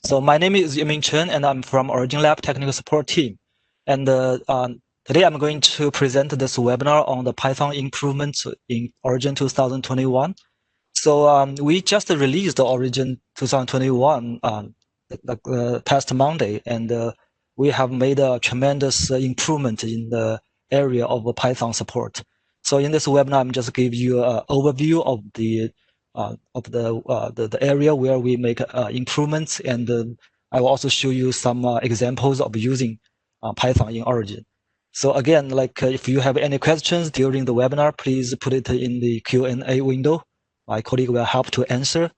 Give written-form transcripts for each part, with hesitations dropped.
So my name is Yumin Chen, and I'm from Originlab technical support team. And today I'm going to present this webinar on the Python improvements in Origin 2021. So we just released the Origin 2021 past Monday, and we have made a tremendous improvement in the area of Python support. So in this webinar, I'm just give you an overview of the area where we make improvements, and I will also show you some examples of using Python in Origin. So again, if you have any questions during the webinar, please put it in the Q&A window. My colleague will help to answer.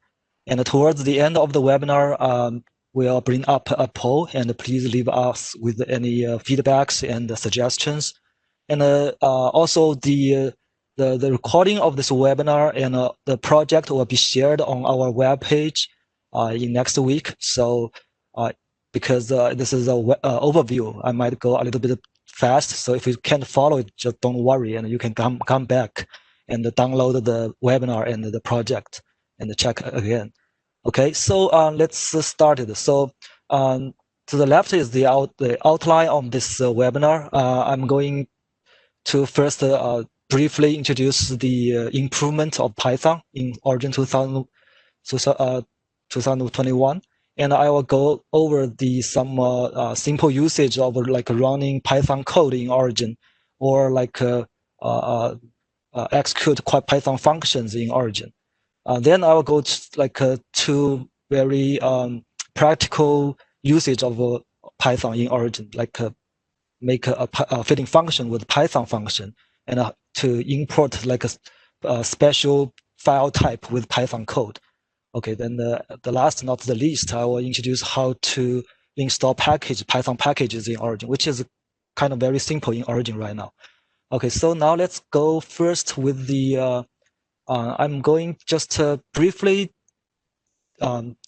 And towards the end of the webinar, we'll bring up a poll, and please leave us with any feedbacks and suggestions. And also the recording of this webinar and the project will be shared on our webpage in next week. So because this is an overview, I might go a little bit fast. So if you can't follow it, just don't worry, and you can come back and download the webinar and the project and check again. Okay, so let's start it. So to the left is the outline of this webinar. I'm going to first briefly introduce the improvement of Python in Origin 2021. And I will go over some simple usage of running Python code in Origin, or execute Python functions in Origin. Then I will go to very practical usage of Python in Origin, make a fitting function with Python function, and to import a special file type with Python code. Okay, then the last, not the least, I will introduce how to install Python packages in Origin, which is kind of very simple in Origin right now. Okay, so now let's go first with the, I'm going just to briefly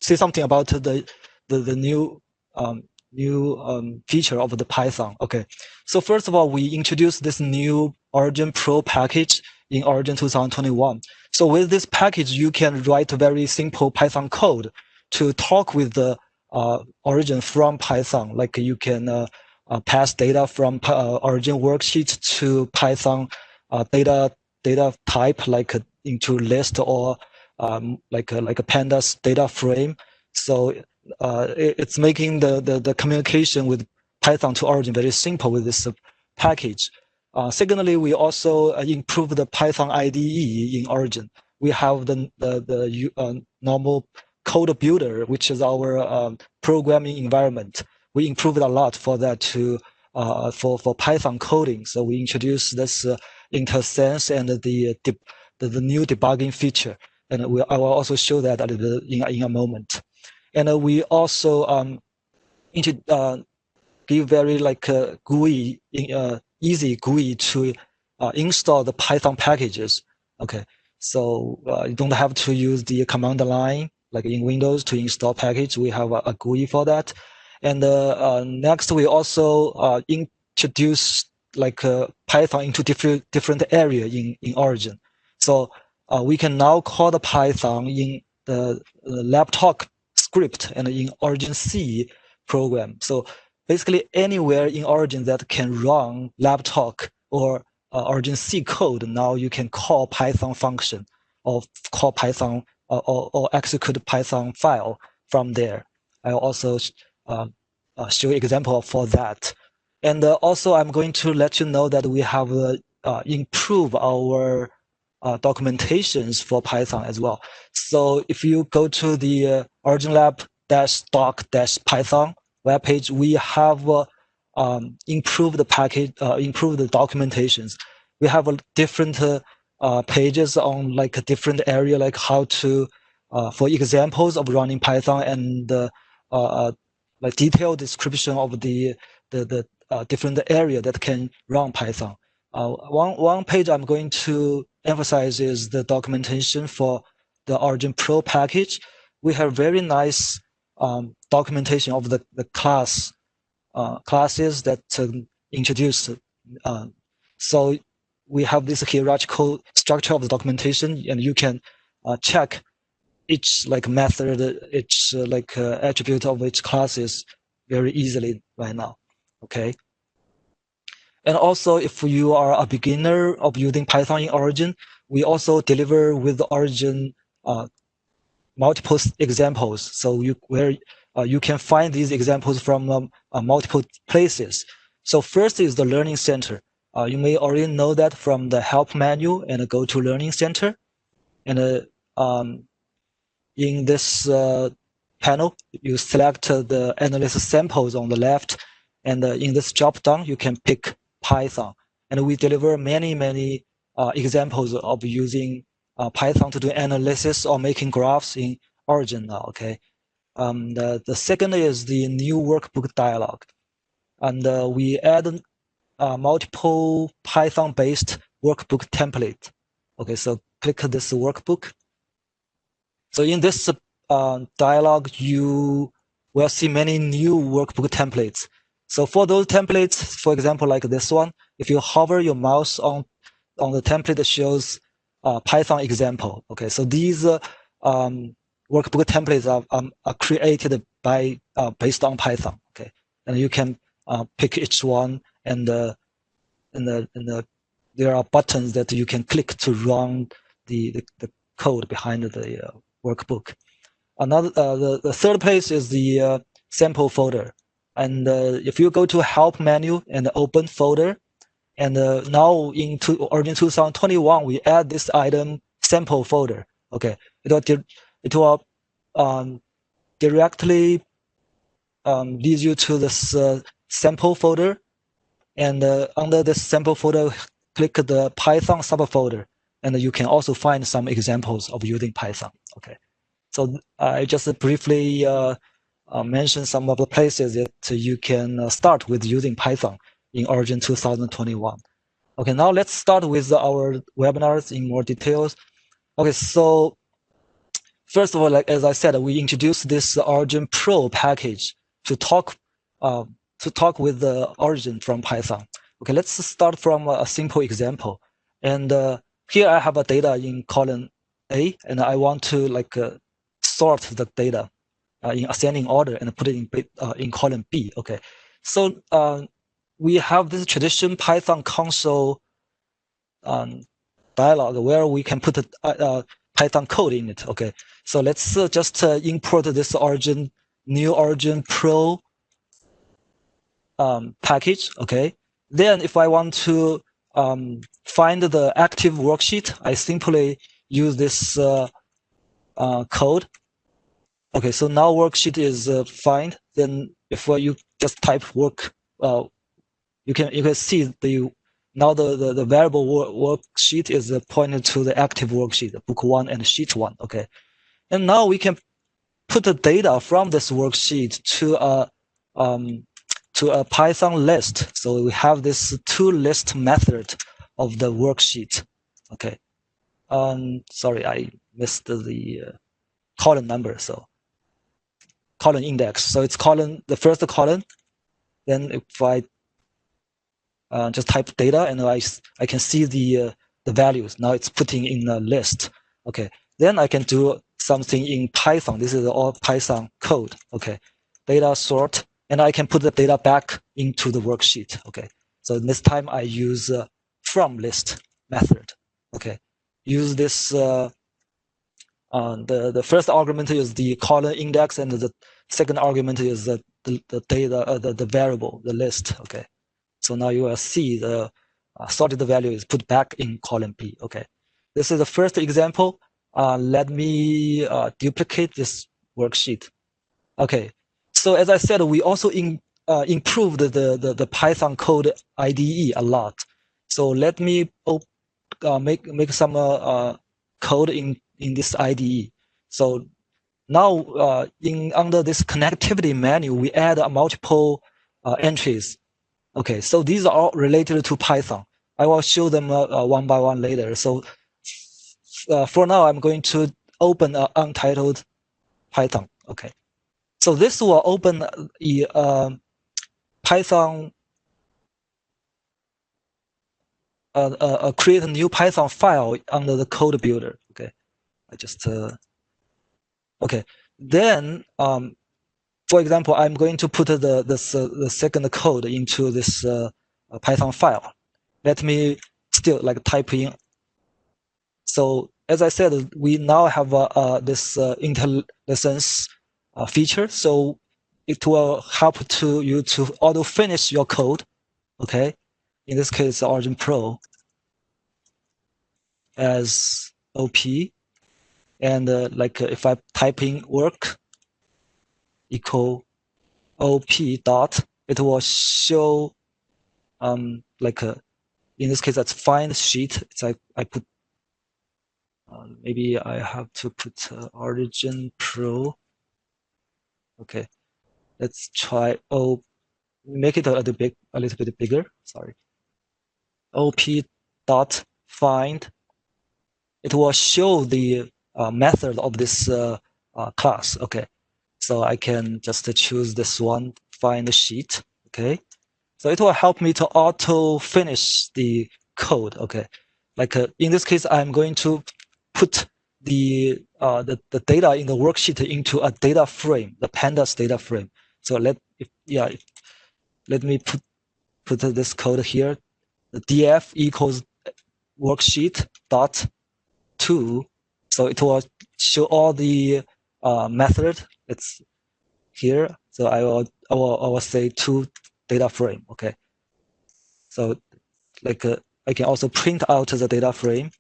say something about the new feature of the Python. Okay, so first of all, we introduced this new OriginPro package in Origin 2021. So with this package, you can write very simple Python code to talk with the Origin from Python. Like you can pass data from Origin worksheet to Python data type, into list, or like a pandas data frame. So it's making the communication with Python to Origin very simple with this package. Secondly, we also improved the Python IDE in Origin. We have the normal code builder, which is our programming environment. We improved a lot for that for Python coding. So we introduced this InterSense and the new debugging feature, and I will also show that in a moment. And we also give very GUI, easy GUI to install the Python packages. Okay, so you don't have to use the command line like in Windows to install package. We have a GUI for that. And next, we also introduce Python into different area in Origin. So we can now call the Python in the laptop script and in Origin C program. So basically anywhere in Origin that can run laptop or Origin C code, now you can call Python function or call Python or execute Python file from there. I'll also show example for that. And also I'm going to let you know that we have improved our documentations for Python as well. So if you go to the Originlab-doc-Python webpage, we have improved the package, improved the documentations. We have different pages on a different area, like how to, for examples of running Python, and detailed description of the different area that can run Python. One page I'm going to emphasize is the documentation for the OriginPro package. We have very nice documentation of the classes that introduced. So we have this hierarchical structure of the documentation, and you can check each like method, each attribute of each classes very easily right now. Okay. And also, if you are a beginner of using Python in Origin, we also deliver with Origin multiple examples. So you can find these examples from multiple places. So first is the Learning Center. You may already know that from the Help menu and go to Learning Center. And in this panel, you select the analysis samples on the left. And in this drop-down, you can pick Python. And we deliver many examples of using Python to do analysis or making graphs in Origin now, okay? The second is the new workbook dialog. And we add multiple Python-based workbook template. Okay, so click this workbook. So in this dialog, you will see many new workbook templates. So for those templates, for example, like this one, if you hover your mouse on the template that shows Python example. Okay, so these workbook templates are created by based on Python. Okay, and you can pick each one, and there are buttons that you can click to run the code behind the workbook. Another the third place is the sample folder, and if you go to Help menu and open folder, and now in Origin 2021 we add this item sample folder. Okay, it will directly lead you to this sample folder, and under this sample folder, click the Python subfolder, and you can also find some examples of using Python. Okay. So I just briefly mention some of the places that you can start with using Python in Origin 2021. Okay, now let's start with our webinars in more details. Okay, so first of all, like as I said, we introduced this OriginPro package to talk with the Origin from Python. Okay, let's start from a simple example. And here I have a data in column A, and I want to sort the data in ascending order and put it in column B. Okay, so we have this tradition Python console dialog where we can put Python code in it. Okay, so let's just import this new OriginPro package. Okay, then if I want to find the active worksheet, I simply use this code. Okay, so now worksheet is find. Then if you just type work, you can see now the variable worksheet is pointed to the active worksheet, book 1 and sheet 1. Okay, and now we can put the data from this worksheet to a Python list. So we have this toList method of the worksheet. Okay, sorry, I missed the column number. So column index. So it's the first column. Then if I just type data, and I can see the values. Now it's putting in a list. Okay, then I can do something in Python. This is all Python code. Okay, data sort, and I can put the data back into the worksheet. Okay, so this time I use from list method. Okay, use this. The first argument is the column index, and the second argument is the data, the variable, the list. Okay, so now you will see the sorted value is put back in column P. Okay, this is the first example. Let me duplicate this worksheet. Okay, so as I said, we also improved the Python code IDE a lot. So let me make some code in this IDE. So now under this connectivity menu, we add multiple entries. Okay, so these are all related to Python. I will show them one by one later. So for now, I'm going to open untitled Python. Okay, so this will open a Python, create a new Python file under the code builder. Okay, I just Okay. Then, for example, I'm going to put the second code into this Python file. Let me still like type in. So as I said, we now have this IntelliSense feature. So it will help you to auto finish your code. Okay. In this case, OriginPro as OP. And if I type in work equal OP dot, it will show in this case that's find sheet. It's like I put maybe I have to put Origin Pro. Okay, let's try make it a little bit bigger. Sorry, OP dot find. It will show the method of this class. Okay, so I can just choose this one, find sheet. Okay, so it will help me to auto finish the code. Okay, in this case, I'm going to put the data in the worksheet into a data frame, the pandas data frame. So let me put this code here. The df equals worksheet dot to. So it will show all the method. It's here. So I will say to data frame. Okay. So I can also print out the data frame,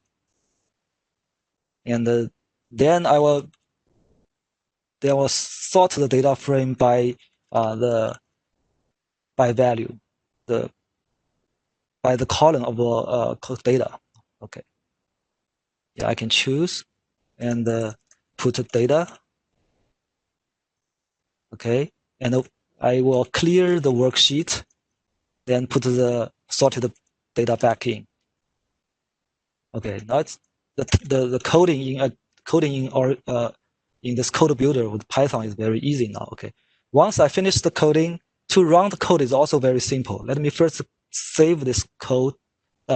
and then I will sort the data frame by value, by the column of data. Okay. Yeah, I can choose and put data. Okay, and I will clear the worksheet, then put the sorted data back in. Okay, now it's the coding in this code builder with Python is very easy now. Okay, once I finish the coding, to run the code is also very simple. Let me first save this code,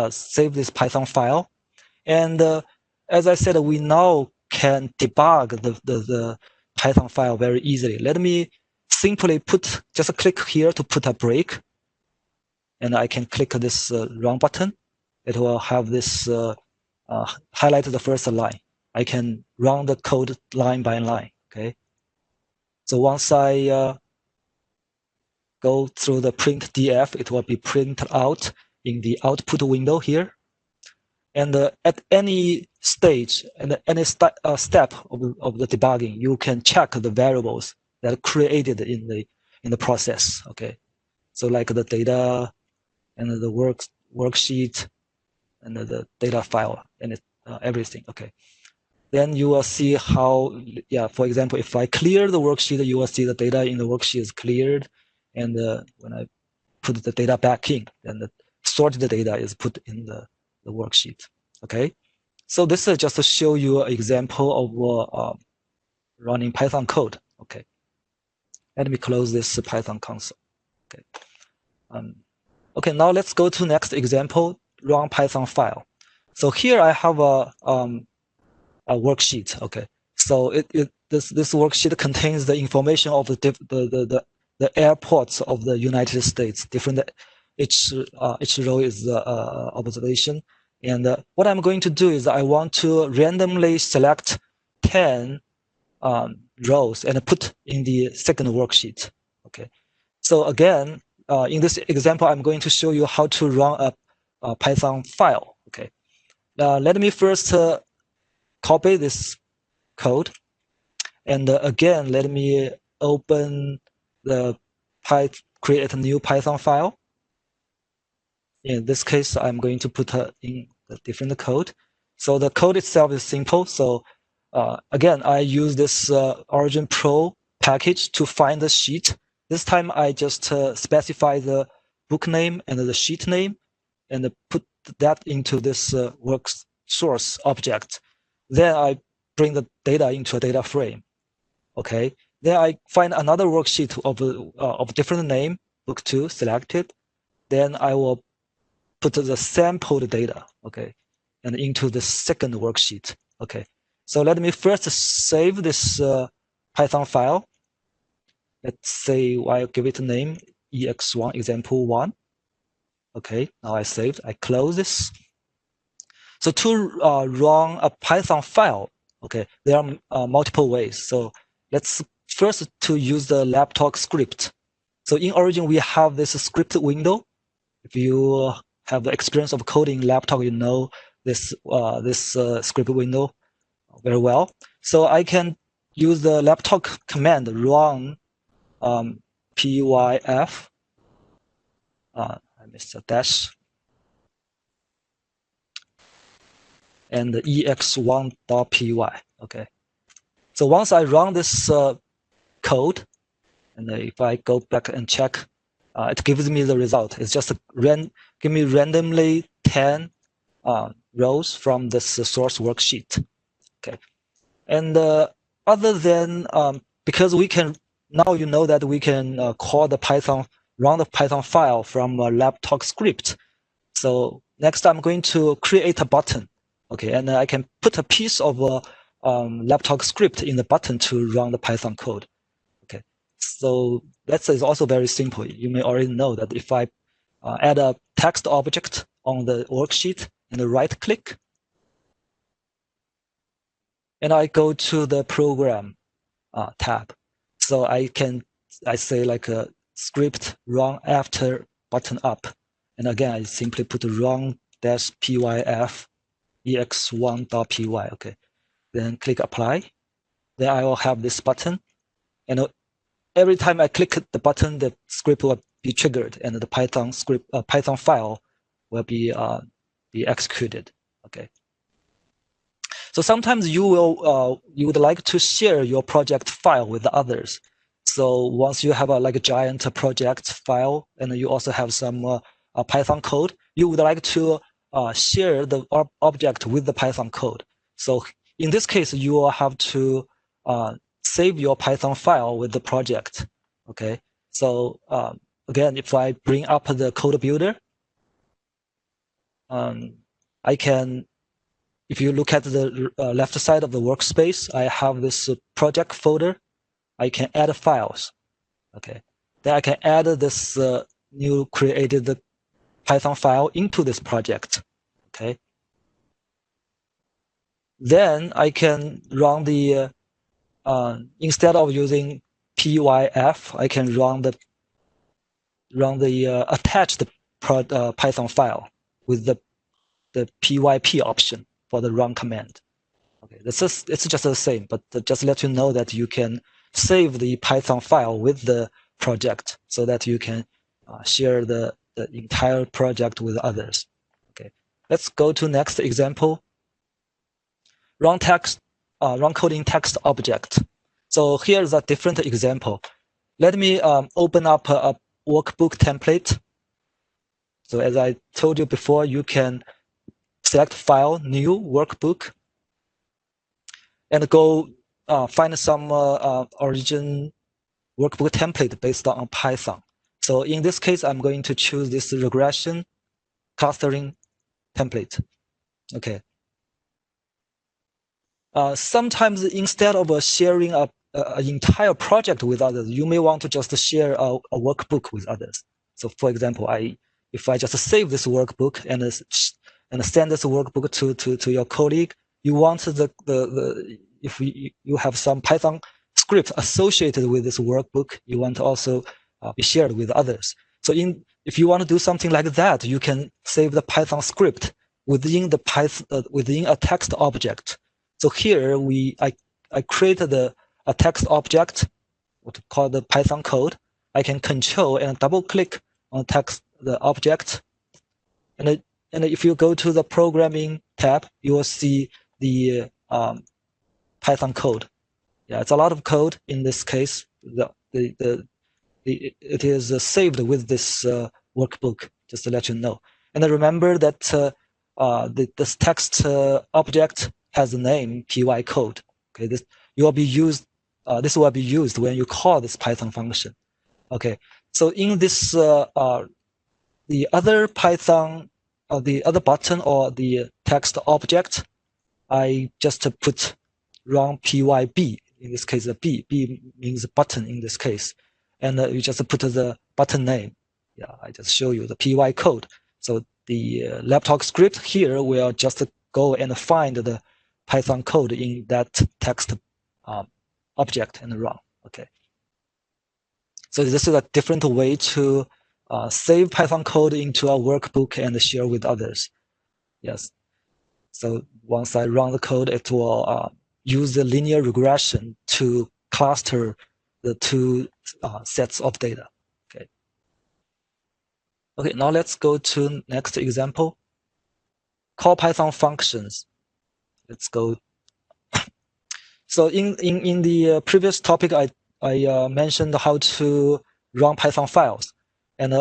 save this Python file, and as I said, we now can debug the Python file very easily. Let me simply just click here to put a break, and I can click this run button. It will have this highlight the first line. I can run the code line by line. Okay. So once I go through the print df, it will be printed out in the output window here. And at any stage and any step of the debugging, you can check the variables that are created in the process. Okay, so like the data and the worksheet and the data file and everything. Okay, then you will see how, for example, if I clear the worksheet, you will see the data in the worksheet is cleared, and when I put the data back in, then the sorted data is put in the worksheet. Okay, so this is just to show you an example of running Python code. Okay, let me close this Python console. Okay, okay, now let's go to next example, run Python file. So here I have a worksheet. Okay, so this worksheet contains the information of the airports of the United States. Each row is the observation. And what I'm going to do is I want to randomly select 10 rows and put in the second worksheet. Okay. So again, in this example, I'm going to show you how to run a Python file. Okay. Let me first copy this code. And again, let me open create a new Python file. In this case, I'm going to put in a different code. So the code itself is simple. So again, I use this OriginPro package to find the sheet. This time I just specify the book name and the sheet name and put that into this work source object. Then I bring the data into a data frame. Okay. Then I find another worksheet of different name, book2 selected. Then I will put the sampled data, okay, and into the second worksheet, okay. So let me first save this Python file. Let's say I'll give it a name, ex1 example1. Okay, now I saved. I close this. So to run a Python file, okay, there are multiple ways. So let's first to use the laptop script. So in Origin, we have this script window. If you have the experience of coding laptop, you know this script window very well. So I can use the laptop command run pyf. I missed a dash. And ex1.py. Okay. So once I run this code, and if I go back and check, it gives me the result. It's just give me randomly 10 rows from this source worksheet. Okay. And other than because we can now you know that we can call the Python, run the Python file from a laptop script. So next I'm going to create a button. Okay, and I can put a piece of laptop script in the button to run the Python code. Okay, so that is also very simple. You may already know that if I add a text object on the worksheet and right click, and I go to the program tab. So I say like a script run after button up. And again, I simply put run -pyf ex1.py. Okay, then click apply. Then I will have this button, and every time I click the button, the script will be triggered, and the Python script Python file will be executed. Okay. So sometimes you would like to share your project file with others. So once you have a giant project file, and you also have some Python code, you would like to share the object with the Python code. So in this case, you will have to save your Python file with the project. Okay. So again, if I bring up the code builder, I can. If you look at the left side of the workspace, I have this project folder. I can add files. Okay. Then I can add this new created Python file into this project. Okay. Then I can run the instead of using pyf, I can run the attached Python file with the pyp option for the run command. Okay, it's just the same, but just let you know that you can save the Python file with the project so that you can share the entire project with others. Okay, let's go to next example. Run coding text object. So here's a different example. Let me open up a workbook template. So as I told you before, you can select File, New, Workbook, and go find some Origin workbook template based on Python. So in this case, I'm going to choose this regression clustering template. Okay. Sometimes instead of sharing an entire project with others, you may want to just share a workbook with others. So for example, if I just save this workbook and send this workbook to your colleague, you want if you have some Python script associated with this workbook, you want to also be shared with others. So if you want to do something like that, you can save the Python script within the within a text object. So here I created a text object, what we call the Python code. I can control and double click on the object, and if you go to the programming tab, you will see the Python code. Yeah, it's a lot of code in this case. It is saved with this workbook, just to let you know. And remember that this text object has a name py code. Okay, this will be used when you call this Python function. Okay, so in this the other Python the other button or the text object, I just put run pyb. In this case, B means button in this case. And you just put the button name. Yeah, I just show you the py code. So the laptop script here will just go and find the Python code in that text object and run. Okay. So this is a different way to save Python code into a workbook and share with others. Yes. So once I run the code, it will use the linear regression to cluster the two sets of data. Okay. Okay, now let's go to next example. Call Python functions. Let's go. So in the previous topic, I mentioned how to run Python files. And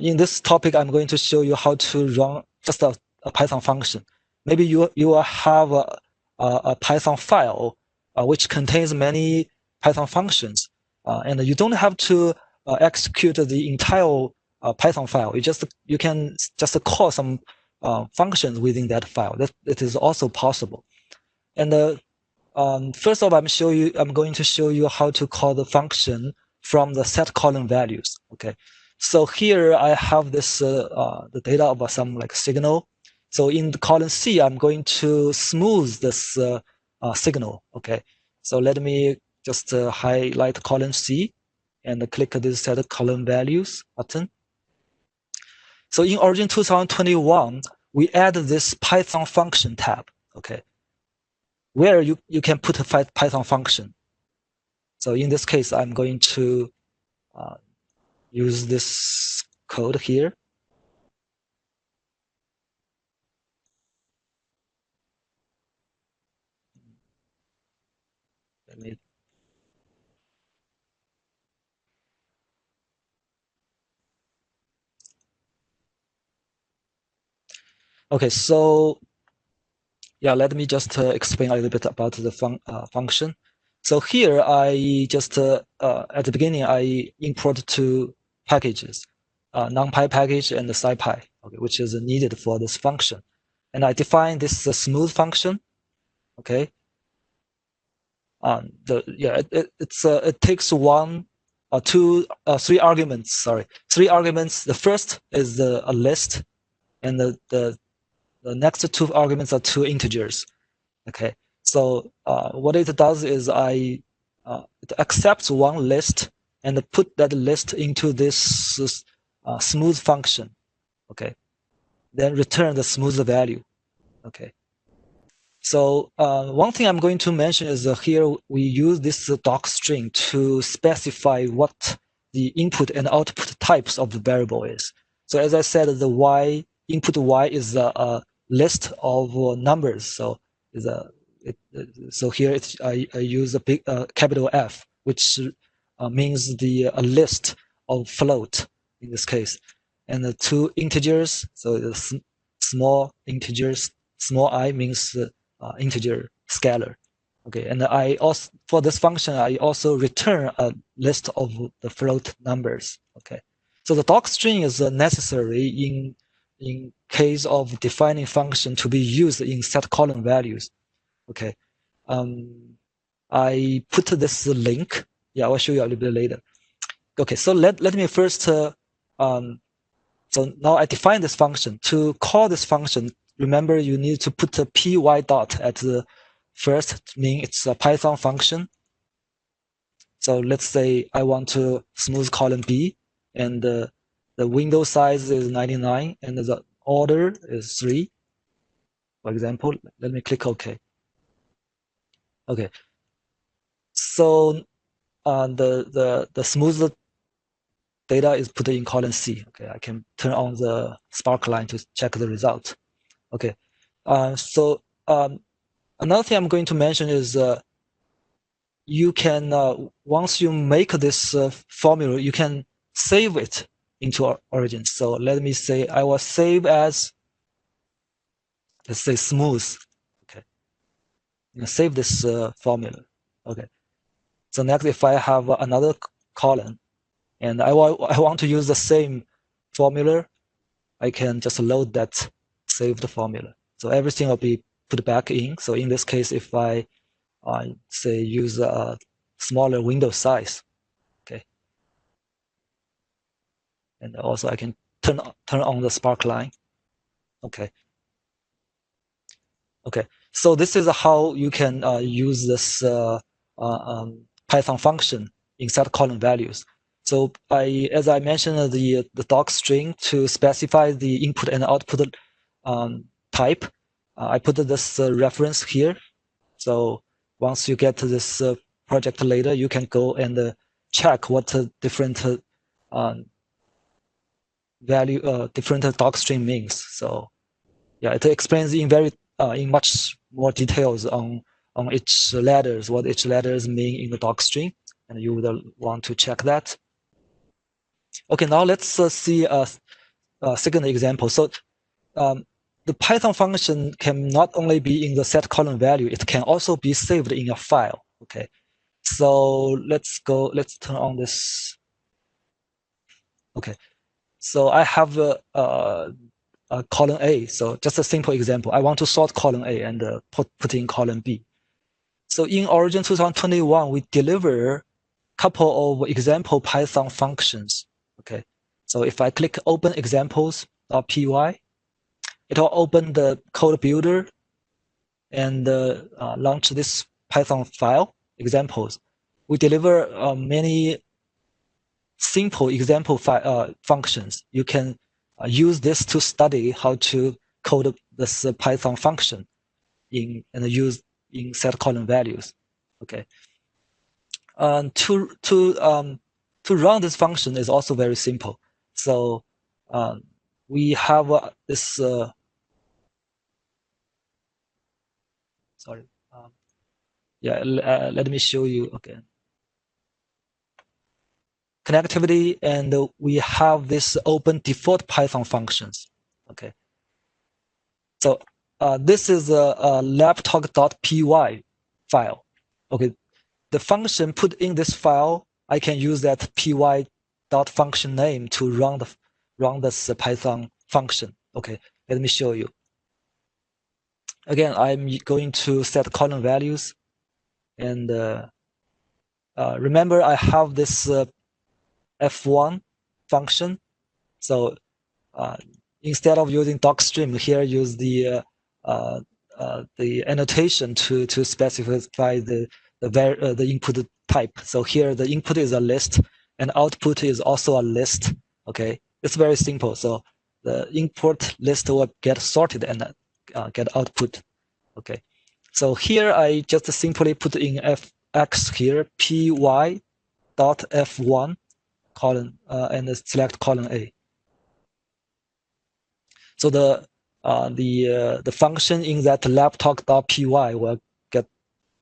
in this topic, I'm going to show you how to run just a Python function. Maybe you will have a Python file which contains many Python functions. And you don't have to execute the entire Python file. You can just call some functions within that file. That is also possible. And first of all, I'm going to show you how to call the function from the set column values. Okay, so here I have this the data of some like signal. So in the column C, I'm going to smooth this signal. Okay, so let me just highlight column C and click this set column values button. So in Origin 2021, we added this Python function tab. Okay, where you can put a Python function. So in this case, I'm going to use this code here. Let me. Okay, so yeah, let me just explain a little bit about the function. So here I just at the beginning I import two packages, NumPy package and the SciPy, okay, which is needed for this function, and I define this smooth function. Okay. It takes three arguments. Sorry, three arguments. The first is a list, and the next two arguments are two integers. Okay, so what it does is it accepts one list and put that list into this smooth function. Okay, then return the smooth value. Okay. So one thing I'm going to mention is here we use this doc string to specify what the input and output types of the variable is. So as I said, the y input y is a list of numbers. So here I use a big capital F, which means a list of float in this case, and the two integers. So the small integers, small I means integer scalar. Okay, and I also for this function I also return a list of the float numbers. Okay, so the doc string is necessary in case of defining function to be used in set column values. Okay, I put this link. Yeah, I'll show you a little bit later. Okay, so let me first. So now I define this function. To call this function, remember you need to put a py dot at the first, mean it's a Python function. So let's say I want to smooth column B, and the window size is 99, and the order is 3. For example, let me click OK. Okay. So the smooth data is put in column C. Okay, I can turn on the Spark line to check the result. Okay, so another thing I'm going to mention is you can once you make this formula, you can save it into Origin. So let me say I will save as, let's say, smooth. Okay, save this formula. Okay, so next if I have another column and I want to use the same formula, I can just load that saved formula. So everything will be put back in. So in this case, if I say use a smaller window size. Okay, and also I can turn on the sparkline. Okay. Okay, so this is how you can use this Python function in set column values. So as I mentioned, the doc string to specify the input and output type, I put this reference here. So once you get to this project later, you can go and check what different value, different doc string means. So yeah, it explains in much more details on each letters, what each letters mean in the doc string, and you would want to check that. Okay, now let's see a second example. So the Python function can not only be in the set column value, it can also be saved in a file. Okay, so let's turn on this. Okay, so I have column A. So just a simple example. I want to sort column A and put in column B. So in Origin 2021, we deliver a couple of example Python functions. Okay. So if I click open examples.py, it will open the code builder and launch this Python file examples. We deliver many simple example functions. You can use this to study how to code this Python function use in set column values. Okay. To run this function is also very simple. So we have this. Sorry. Yeah. Let me show you again. Connectivity, and we have this open default Python functions. Okay. So this is a laptalk.py file. Okay. The function put in this file, I can use that py.function name to run this Python function. Okay, let me show you. Again, I'm going to set column values, and remember I have this f1 function. So instead of using docstring here, use the annotation to specify the input type. So here the input is a list and output is also a list. Okay, it's very simple. So the import list will get sorted and get output. Okay, so here I just simply put in fx here py dot f1 column and select column A. So the function in that laptalk.py will get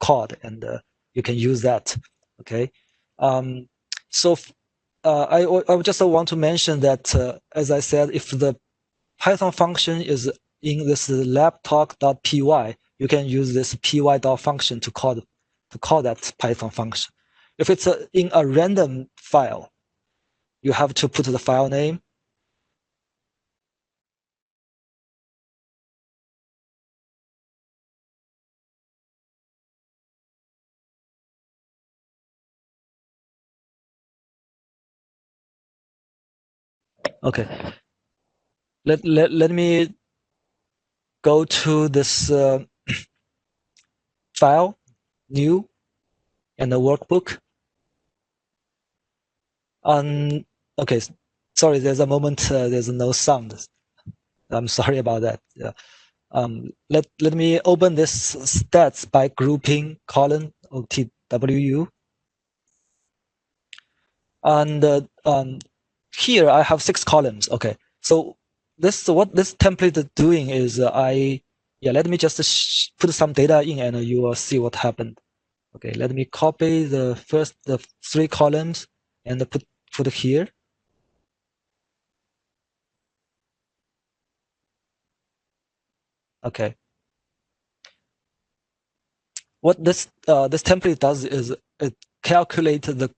called, and you can use that. Okay. So I just want to mention that, as I said, if the Python function is in this laptalk.py, you can use this py.function to call that Python function. If it's in a random file, you have to put the file name. Okay. Let me go to this file, new, and the workbook. Okay, sorry, there's a moment, there's no sound. I'm sorry about that. Yeah. Let me open this stats by grouping column OTWU. And here I have 6 columns. Okay, so what this template is doing is let me just put some data in and you will see what happened. Okay, let me copy the 3 columns and put here. Okay. What this template does is it calculates the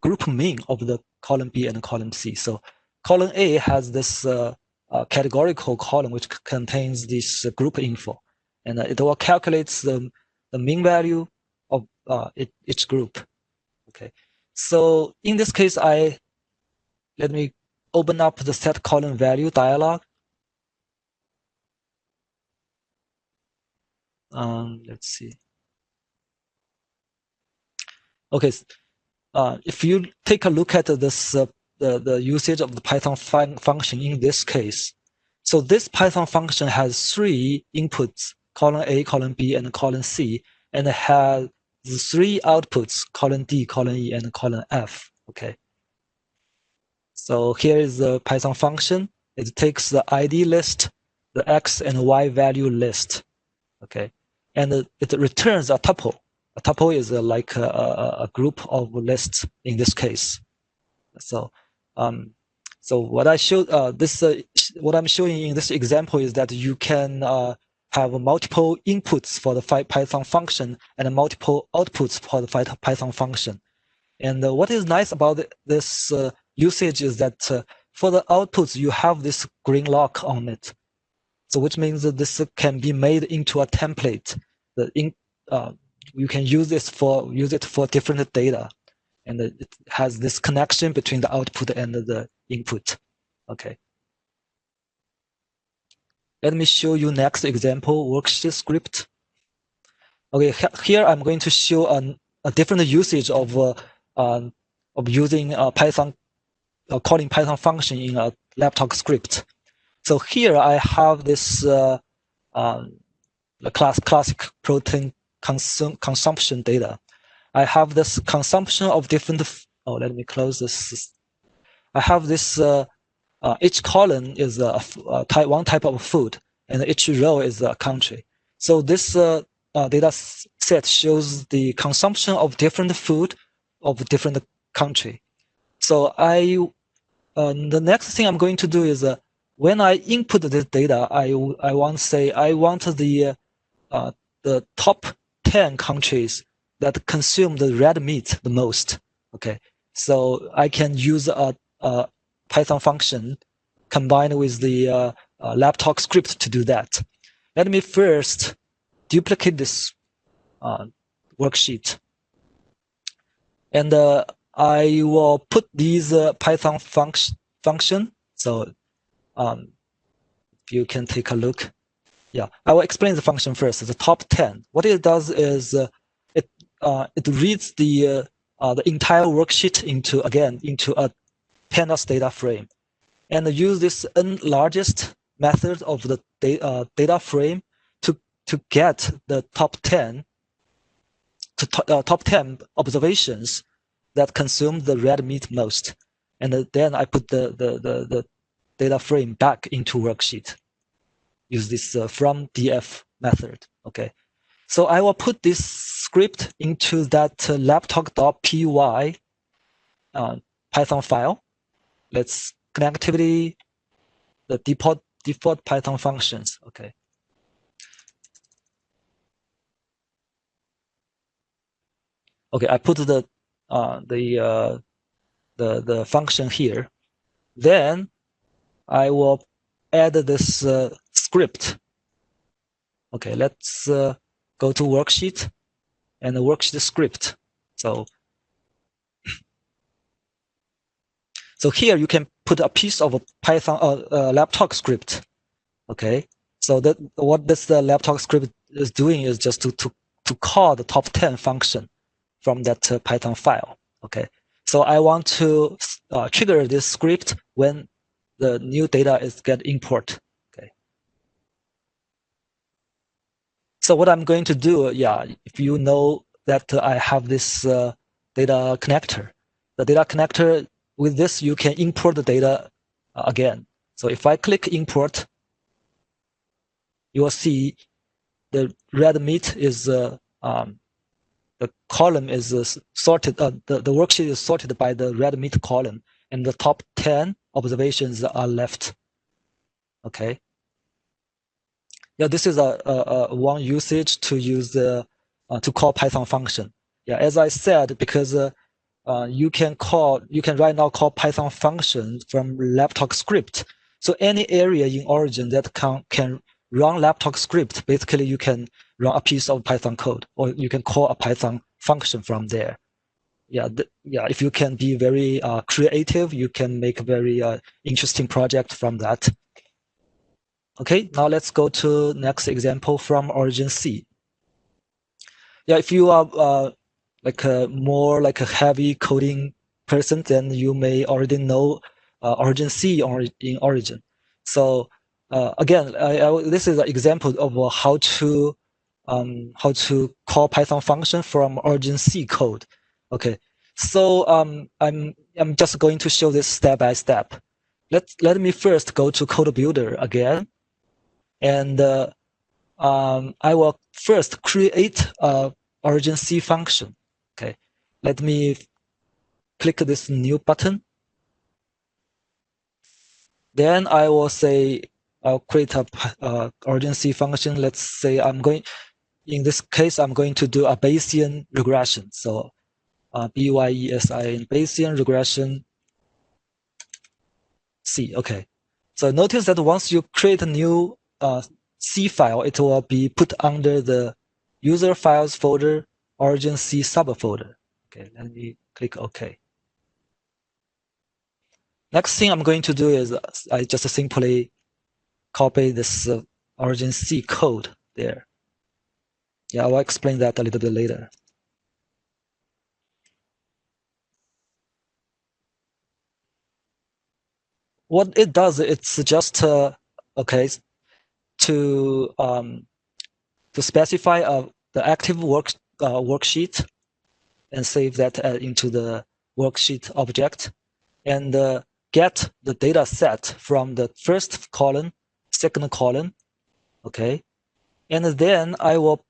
group mean of the column B and column C. So column A has this categorical column which contains this group info, and it will calculate the mean value of each group. Okay, so in this case, let me open up the set column value dialog. Let's see. Okay, if you take a look at this, the usage of the Python function in this case, so this Python function has 3 inputs, column A, column B, and column C, and it has 3 outputs, column D, column E, and column F. Okay. So here is the Python function. It takes the ID list, the X and Y value list. Okay, and it returns a tuple. A tuple is like a group of lists in this case. So, so what I showed what I'm showing in this example is that you can have multiple inputs for the Python function and multiple outputs for the Python function. And what is nice about this usage is that for the outputs you have this green lock on it. So which means that this can be made into a template. You can use it for different data, and it has this connection between the output and the input. Okay. Let me show you next example worksheet script. Okay, here I'm going to show a different usage of using Python, calling Python function in a laptop script. So here I have this the classic protein consumption data. I have this consumption of different. Oh, let me close this. I have this. Each column is one type of food, and each row is a country. So this data set shows the consumption of different food of different country. So the next thing I'm going to do is when I input this data, I want to say I want the top 10 countries that consume the red meat the most. Okay, so I can use a Python function combined with the laptop script to do that. Let me first duplicate this worksheet, and I will put these Python function. So you can take a look. Yeah, I will explain the function first. The top 10. What it does is it reads the entire worksheet into a pandas data frame, and use this n-largest method of the data frame to get the top 10 observations that consume the red meat most, and then I put the data frame back into worksheet. Use this from df method. Okay, so I will put this script into that laptop.py Python file. Let's connectivity, the default Python functions. Okay. Okay, I put the function here. Then I will add this script. Okay, let's go to worksheet and the worksheet script. So here you can put a piece of a Python laptop script. Okay, so what this laptop script is doing is just to call the top 10 function from that Python file. Okay, so I want to trigger this script when the new data is get import. Okay, so what I'm going to do, if you know that I have this data connector, the data connector, with this you can import the data again. So if I click import, you will see the red meat is the column is sorted. The worksheet is sorted by the red meat column, and the top 10 observations are left. Okay. Yeah, this is a one usage to use the to call Python function. Yeah, as I said, because you can right now call Python function from laptop script. So any area in Origin that can run laptop script, basically you can run a piece of Python code, or you can call a Python function from there. Yeah, if you can be very creative, you can make a very interesting project from that. Okay, now let's go to next example from Origin C. Yeah, if you are like more like a heavy coding person, then you may already know Origin C in Origin. So again, this is an example of how to call Python function from Origin C code. Okay, so I'm just going to show this step by step. Let me first go to Code Builder again, and I will first create a Origin C function. Okay, let me click this new button. Then I will say I'll create a Origin C function. Let's say in this case, I'm going to do a Bayesian regression. So Bayesian Bayesian regression C. Okay. So notice that once you create a new C file, it will be put under the user files folder origin C subfolder. Okay, let me click OK. Next thing I'm going to do is I just simply copy this origin C code there. Yeah, I will explain that a little bit later. What it does, it's just okay to specify the active worksheet and save that into the worksheet object, and get the data set from the first column, second column, okay, and then I will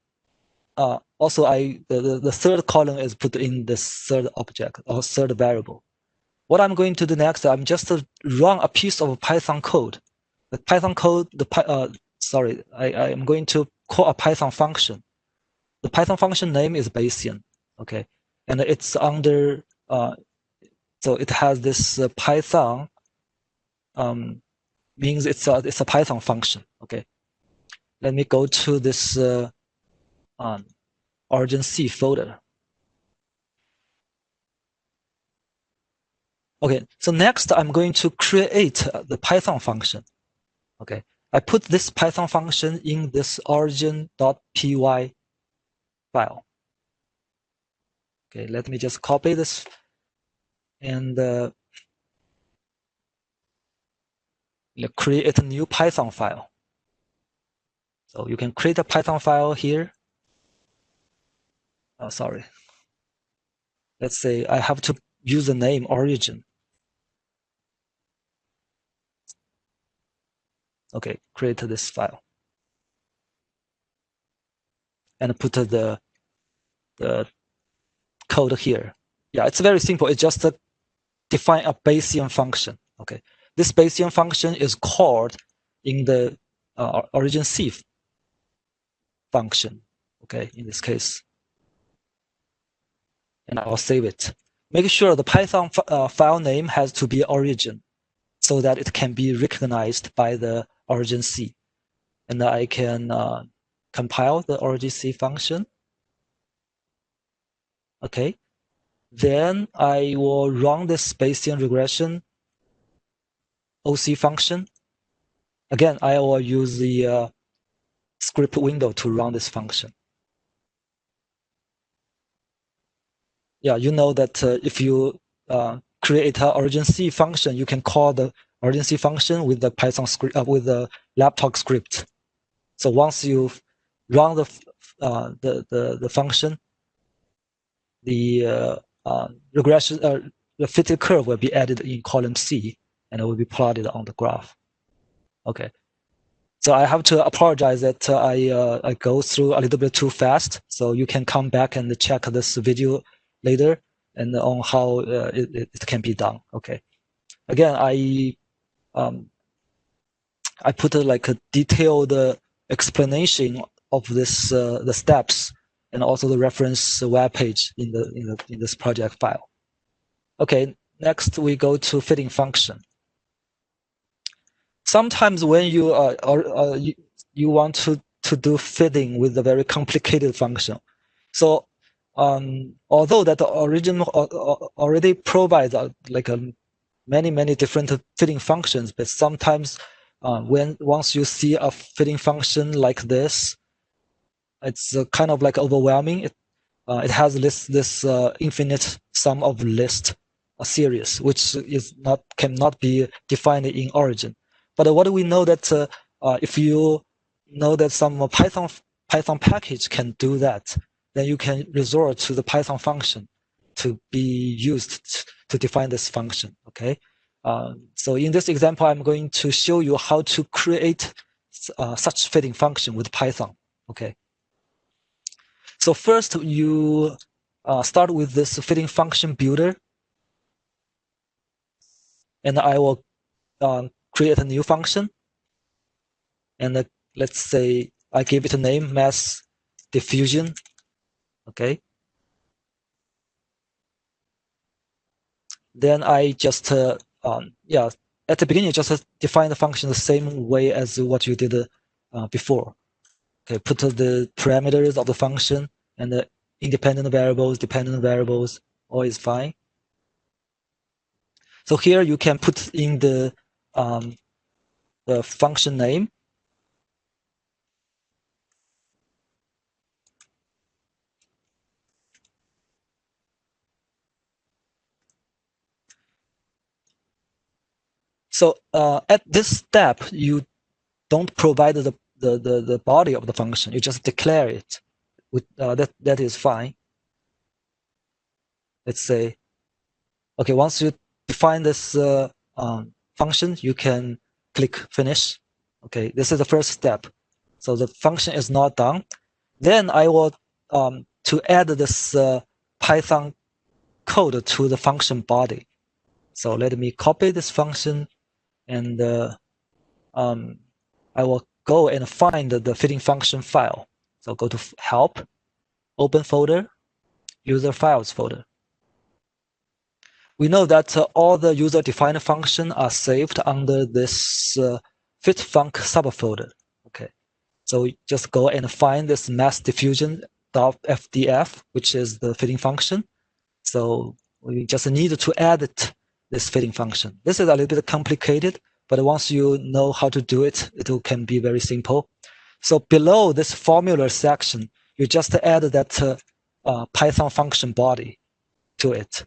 also the third column is put in the third object or third variable. What I'm going to do next, I'm just run a piece of Python code. The Python code, I am going to call a Python function. The Python function name is Bayesian, okay, and it's under so it has this Python means it's a Python function. Okay, let me go to this Origin C folder. Okay, so next I'm going to create the Python function. Okay, I put this Python function in this origin.py file. Okay, let me just copy this and create a new Python file. So you can create a Python file here. Oh, sorry. Let's say I have to use the name origin. Okay, create this file and put the code here. Yeah, it's very simple. It's just define a Bayesian function. Okay, this Bayesian function is called in the origin C function. Okay, in this case, and I'll save it. Make sure the Python file name has to be origin, so that it can be recognized by the origin C, and I can compile the origin C function. Okay, then I will run this Bayesian regression OC function. Again, I will use the script window to run this function. Yeah, you know that if you create an origin C function, you can call the origin C function with the Python script with the laptop script. So once you run the function, the regression the fitted curve will be added in column C, and it will be plotted on the graph. Okay. So I have to apologize that I go through a little bit too fast. So you can come back and check this video later and on how it can be done. Okay. Again, I put like a detailed explanation of this the steps and also the reference web page in this project file. Okay. Next, we go to fitting function. Sometimes when you you want to to do fitting with a very complicated function. So although that the original already provides many different fitting functions, but sometimes once you see a fitting function like this, it's kind of like overwhelming. It has this infinite sum of list series, which cannot be defined in Origin. But what do we know that if you know that some Python package can do that, then you can resort to the Python function to be used to define this function. Okay. So in this example, I'm going to show you how to create such fitting function with Python. Okay. So first, you start with this fitting function builder, and I will create a new function. And let's say I give it a name, mass diffusion. Okay. Then I just at the beginning, just define the function the same way as what you did before. Okay, put the parameters of the function and the independent variables, dependent variables, all is fine. So here you can put in the function name. So at this step, you don't provide the body of the function. You just declare it. That is fine. Let's say, okay, once you define this function, you can click finish. Okay, this is the first step. So the function is not done. Then I will to add this Python code to the function body. So let me copy this function, and I will go and find the fitting function file. So go to help, open folder, user files folder. We know that all the user-defined functions are saved under this fitfunc subfolder. Okay, so just go and find this mass diffusion.fdf, which is the fitting function. So we just need to add this fitting function. This is a little bit complicated, but once you know how to do it, it can be very simple. So below this formula section, you just add that Python function body to it.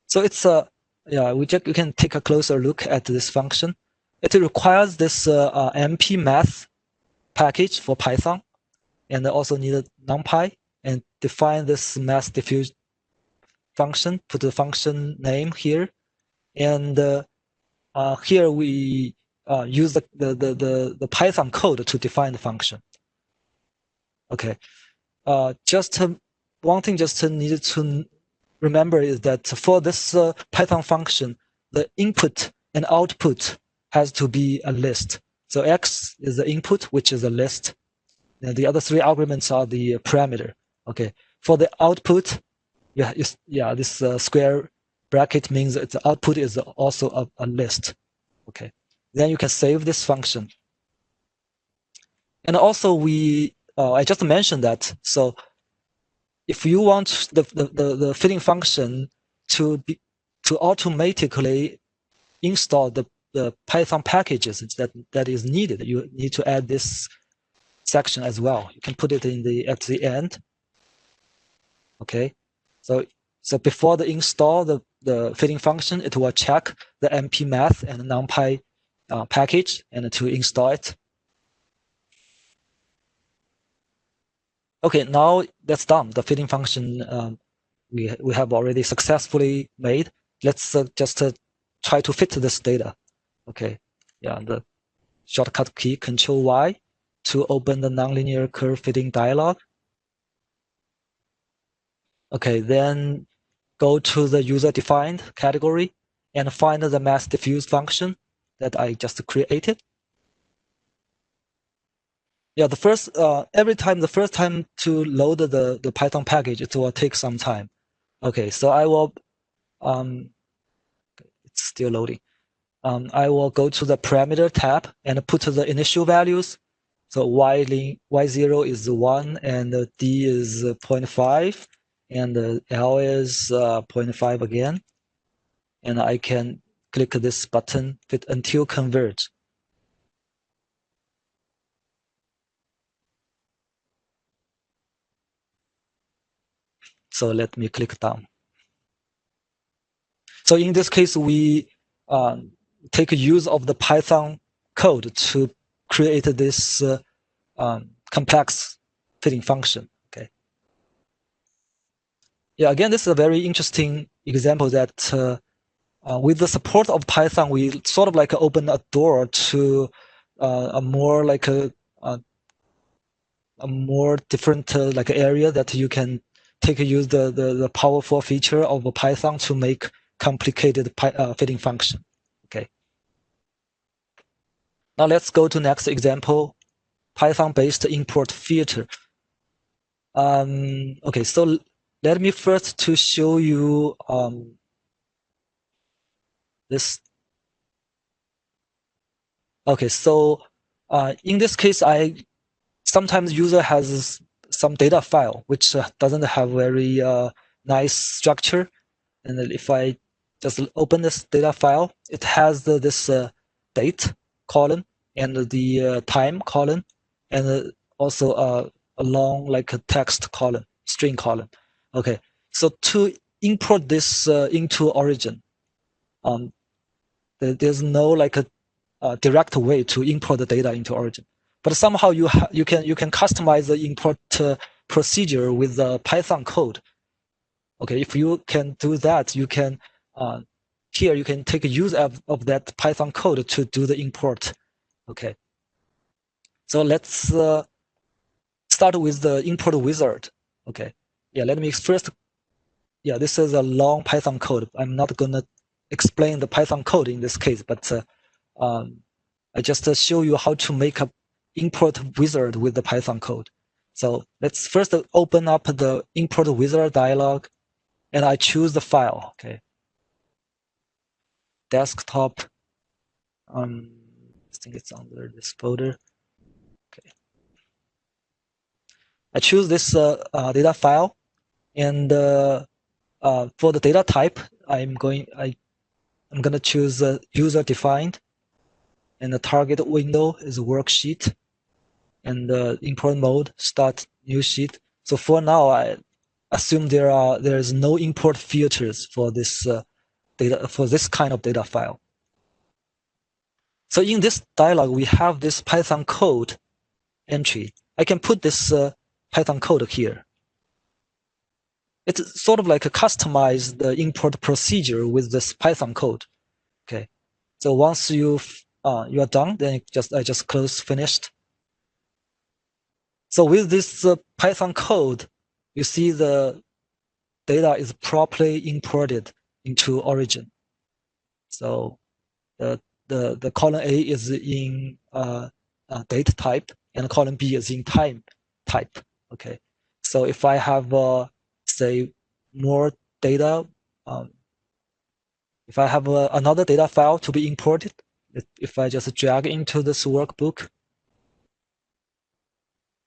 So it's you can take a closer look at this function. It requires this MP math package for Python, and also need a NumPy, and define this mass diffuse function. Put the function name here, and here we use the Python code to define the function. Okay, just one thing needed to remember is that for this Python function, the input and output has to be a list. So X is the input, which is a list. And the other three arguments are the parameter. Okay. For the output, this square bracket means that the output is also a list. Okay. Then you can save this function. And also I just mentioned that. So if you want the fitting function to automatically install the Python packages that is needed, you need to add this section as well. You can put it at the end. Okay, so before the install the fitting function, it will check the MP math and NumPy package and to install it. Okay, now that's done. The fitting function we have already successfully made. Let's just try to fit this data. Okay, the shortcut key Control Y to open the nonlinear curve fitting dialog. Okay, then go to the user-defined category and find the mass diffuse function that I just created. Yeah, the first the first time to load the Python package, it will take some time. Okay, so I will it's still loading. I will go to the parameter tab and put the initial values. So y0 is 1, and d is 0.5, and L is 0.5 again. And I can click this button fit until converge. So let me click down. So in this case, we take use of the Python code to create this complex fitting function. Okay. Yeah, again, this is a very interesting example that with the support of Python, we sort of like open a door to a more like a more different like area that you can take use the powerful feature of Python to make complicated fitting function. Okay. Now let's go to next example, Python-based import filter. Okay, so let me first to show you this. Okay, so in this case, sometimes user has some data file which doesn't have very nice structure, and if I just open this data file, it has this date column and the time column, and also a long like a text column, string column. Okay, so to import this into Origin, there's no like a direct way to import the data into Origin, but somehow you can customize the import procedure with the Python code. Okay, if you can do that, you can here you can take use of that Python code to do the import. Okay, so let's start with the import wizard. Okay, yeah, let me first. Yeah, this is a long Python code. I'm not gonna explain the Python code in this case, but I just show you how to make a import wizard with the Python code. So let's first open up the import wizard dialog, and I choose the file. Okay, desktop. I think it's under this folder. Okay, I choose this data file, and for the data type, I'm gonna choose user defined, and the target window is worksheet, and the import mode start new sheet. So for now, I assume there is no import filters for this data, for this kind of data file. So in this dialog, we have this Python code entry. I can put this Python code here. It's sort of like a customized import procedure with this Python code. Okay, so once you are done, then I just close finished. So with this Python code, you see the data is properly imported into Origin. So the column A is in date type, and column B is in time type. Okay, so if I have say more data, if I have another data file to be imported, if I just drag into this workbook,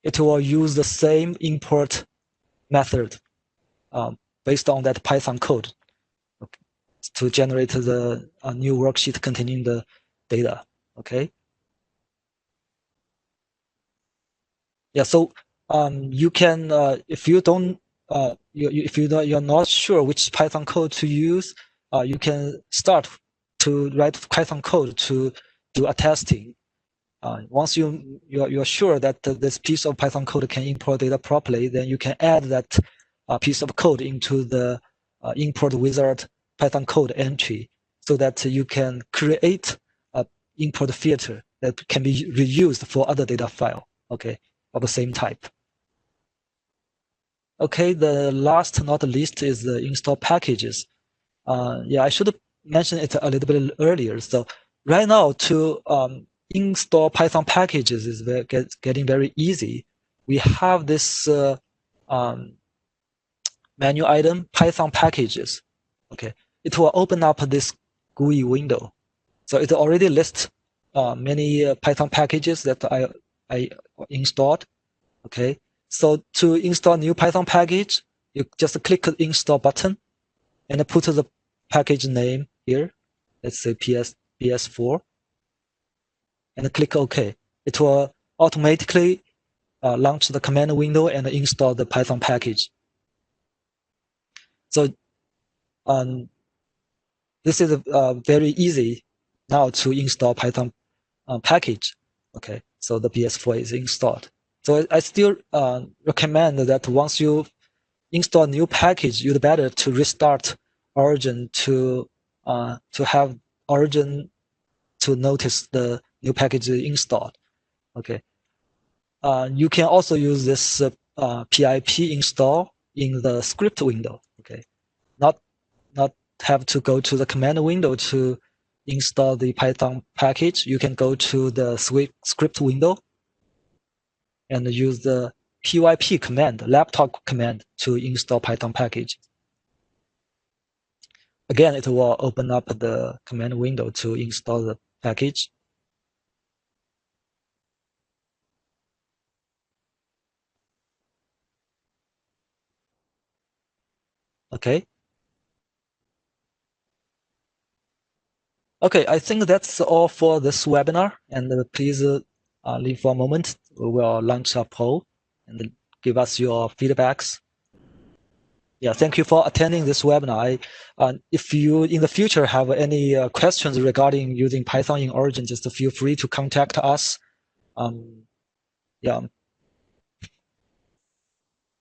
it will use the same import method based on that Python code, okay, to generate the new worksheet containing the data. Okay. Yeah. So you can if you don't if you're not sure which Python code to use, you can start to write Python code to do a testing. Once you're sure that this piece of Python code can import data properly, then you can add that piece of code into the import wizard Python code entry, so that you can create a import filter that can be reused for other data file, okay, of the same type. Okay, the last not least is the install packages. Yeah, I should mention it a little bit earlier. So right now, to install Python packages is getting very easy. We have this menu item, Python packages. Okay, it will open up this GUI window. So it already lists many Python packages that I installed. Okay, so to install new Python package, you just click the install button and put the package name here. Let's say PS4, and click OK. It will automatically launch the command window and install the Python package. So this is very easy now to install Python package. Okay, so the PS4 is installed. So I still recommend that once you install a new package, you'd better to restart Origin to have Origin to notice the new package installed. Okay. You can also use this pip install in the script window. Okay, not have to go to the command window to install the Python package. You can go to the script window and use the pip command, laptop command, to install Python package. Again, it will open up the command window to install the package. Okay. Okay, I think that's all for this webinar. And please leave for a moment. We will launch a poll and give us your feedbacks. Yeah, thank you for attending this webinar. If you in the future have any questions regarding using Python in Origin, just feel free to contact us. Yeah.